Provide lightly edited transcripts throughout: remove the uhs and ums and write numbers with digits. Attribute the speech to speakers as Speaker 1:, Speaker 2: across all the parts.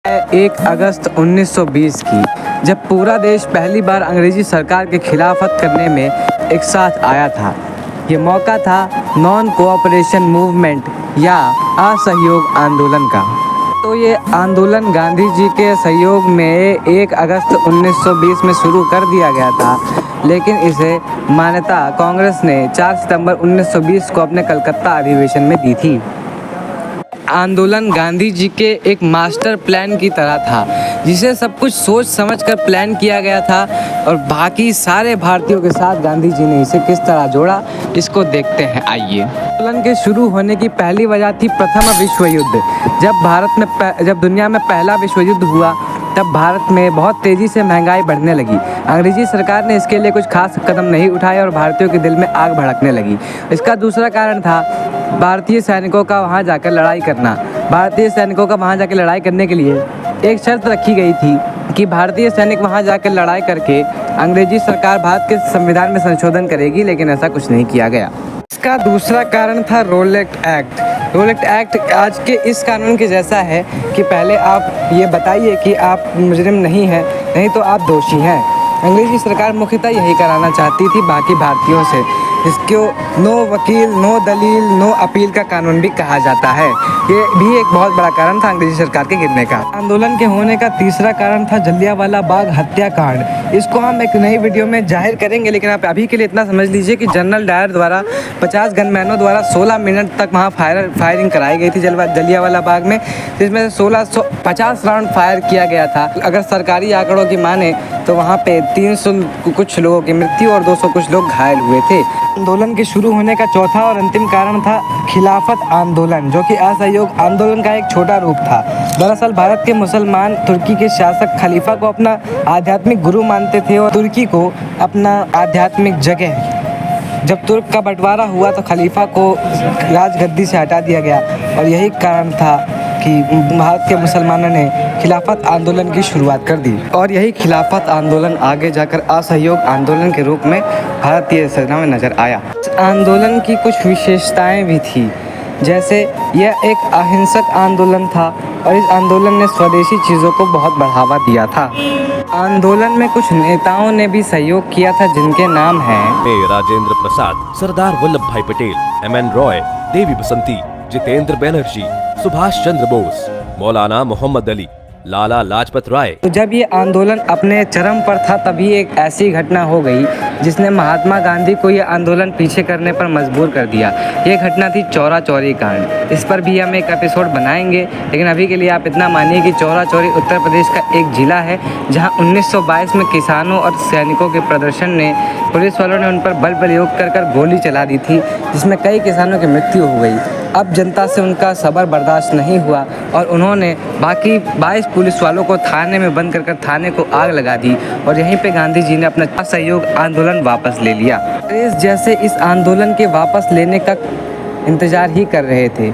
Speaker 1: 1 अगस्त 1920 की, जब पूरा देश पहली बार अंग्रेजी सरकार के खिलाफत करने में एक साथ आया था। ये मौका था नॉन कोऑपरेशन मूवमेंट या असहयोग आंदोलन का। तो ये आंदोलन गांधी जी के सहयोग में 1 अगस्त 1920 में शुरू कर दिया गया था, लेकिन इसे मान्यता कांग्रेस ने 4 सितंबर 1920 को अपने कलकत्ता अधिवेशन में दी थी। आंदोलन गांधी जी के एक मास्टर प्लान की तरह था, जिसे सब कुछ सोच समझकर प्लान किया गया था और बाकी सारे भारतीयों के साथ गांधी जी ने इसे किस तरह जोड़ा, इसको देखते हैं। आइए। आंदोलन के शुरू होने की पहली वजह थी प्रथम विश्व युद्ध। जब दुनिया में पहला विश्व युद्ध हुआ, तब भारत में बहुत तेज़ी से महंगाई बढ़ने लगी। अंग्रेजी सरकार ने इसके लिए कुछ खास कदम नहीं उठाए और भारतीयों के दिल में आग भड़कने लगी। इसका दूसरा कारण था भारतीय सैनिकों का वहां जाकर लड़ाई करना। भारतीय सैनिकों का वहां जाकर लड़ाई करने के लिए एक शर्त रखी गई थी कि भारतीय सैनिक वहां जाकर लड़ाई करके अंग्रेजी सरकार भारत के संविधान में संशोधन करेगी, लेकिन ऐसा कुछ नहीं किया गया। इसका दूसरा कारण था रोलेट एक्ट। रोलेट एक्ट आज के इस कानून के जैसा है कि पहले आप ये बताइए कि आप मुजरिम नहीं हैं, नहीं तो आप दोषी हैं। अंग्रेजी सरकार मुख्यतः यही कराना चाहती थी बाकी भारतीयों से। इसको नो वकील, नो दलील, नो अपील का कानून भी कहा जाता है। ये भी एक बहुत बड़ा कारण था अंग्रेजी सरकार के गिरने का। आंदोलन के होने का तीसरा कारण था जलियांवाला बाग हत्याकांड। इसको हम एक नई वीडियो में जाहिर करेंगे, लेकिन आप अभी के लिए इतना समझ लीजिए कि जनरल डायर द्वारा 50 गनमैनों द्वारा 16 मिनट तक वहाँ फायरिंग कराई गई थी जलियांवाला बाग में, जिसमें से 1650 राउंड फायर किया गया था। अगर सरकारी आंकड़ों की माने तो वहाँ पे 300 कुछ लोगों की मृत्यु और 200 कुछ लोग घायल हुए थे। आंदोलन के शुरू होने का चौथा और अंतिम कारण था खिलाफत आंदोलन, जो कि असहयोग आंदोलन का एक छोटा रूप था। दरअसल भारत के मुसलमान तुर्की के शासक खलीफा को अपना आध्यात्मिक गुरु मानते थे और तुर्की को अपना आध्यात्मिक जगह। जब तुर्क का बंटवारा हुआ तो खलीफा को राजगद्दी से हटा दिया गया और यही कारण था कि भारत के मुसलमानों ने खिलाफत आंदोलन की शुरुआत कर दी और यही खिलाफत आंदोलन आगे जाकर असहयोग आंदोलन के रूप में भारतीय सेना में नजर आया। इस आंदोलन की कुछ विशेषताएं भी थी, जैसे यह एक अहिंसक आंदोलन था और इस आंदोलन ने स्वदेशी चीज़ों को बहुत बढ़ावा दिया था। आंदोलन में कुछ नेताओं ने भी सहयोग किया था, जिनके नाम हैं
Speaker 2: राजेंद्र प्रसाद, सरदार वल्लभ भाई पटेल, MN रॉय, देवी बसंती, जितेंद्र बैनर्जी, सुभाष चंद्र बोस, मौलाना मोहम्मद अली, लाला लाजपत राय।
Speaker 1: तो जब ये आंदोलन अपने चरम पर था, तभी एक ऐसी घटना हो गई जिसने महात्मा गांधी को ये आंदोलन पीछे करने पर मजबूर कर दिया। ये घटना थी चौरा चौरी कांड। इस पर भी हम एक एपिसोड बनाएंगे, लेकिन अभी के लिए आप इतना मानिए कि चौरा चौरी उत्तर प्रदेश का एक जिला है, जहां 1922 में किसानों और सैनिकों के प्रदर्शन ने पुलिस वालों ने उन पर बल प्रयोग कर गोली चला दी थी, जिसमें कई किसानों की मृत्यु हो गई। अब जनता से उनका सब्र बर्दाश्त नहीं हुआ और उन्होंने बाकी 22 पुलिस वालों को थाने में बंद कर थाने को आग लगा दी और यहीं पे गांधी जी ने अपना असहयोग आंदोलन वापस ले लिया। जैसे इस आंदोलन के वापस लेने का इंतजार ही कर रहे थे।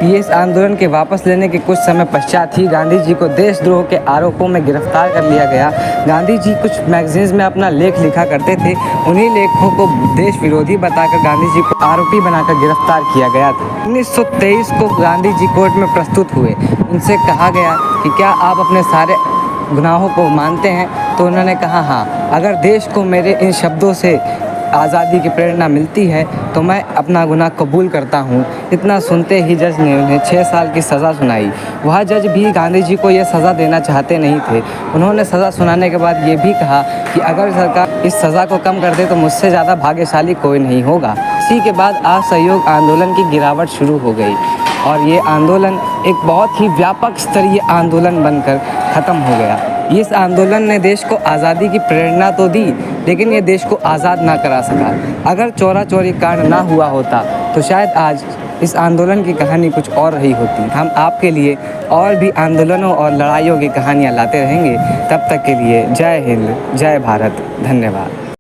Speaker 1: ये इस आंदोलन के वापस लेने के कुछ समय पश्चात ही गांधी जी को देशद्रोह के आरोपों में गिरफ्तार कर लिया गया। गांधी जी कुछ मैगजीन्स में अपना लेख लिखा करते थे, उन्हीं लेखों को देश विरोधी बताकर गांधी जी को आरोपी बनाकर गिरफ्तार किया गया था। 1923 को गांधी जी कोर्ट में प्रस्तुत हुए। उनसे कहा गया कि क्या आप अपने सारे गुनाहों को मानते हैं? तो उन्होंने कहा हाँ, अगर देश को मेरे इन शब्दों से आज़ादी की प्रेरणा मिलती है तो मैं अपना गुनाह कबूल करता हूँ। इतना सुनते ही जज ने उन्हें 6 साल की सज़ा सुनाई। वह जज भी गांधी जी को यह सज़ा देना चाहते नहीं थे। उन्होंने सज़ा सुनाने के बाद ये भी कहा कि अगर सरकार इस सज़ा को कम कर दे तो मुझसे ज़्यादा भाग्यशाली कोई नहीं होगा। इसी के बाद असहयोग आंदोलन की गिरावट शुरू हो गई और ये आंदोलन एक बहुत ही व्यापक स्तरीय आंदोलन बनकर ख़त्म हो गया। इस आंदोलन ने देश को आज़ादी की प्रेरणा तो दी, लेकिन ये देश को आज़ाद ना करा सका। अगर चौरा चौरी कांड ना हुआ होता तो शायद आज इस आंदोलन की कहानी कुछ और रही होती। हम आपके लिए और भी आंदोलनों और लड़ाइयों की कहानियाँ लाते रहेंगे। तब तक के लिए जय हिंद, जय भारत, धन्यवाद।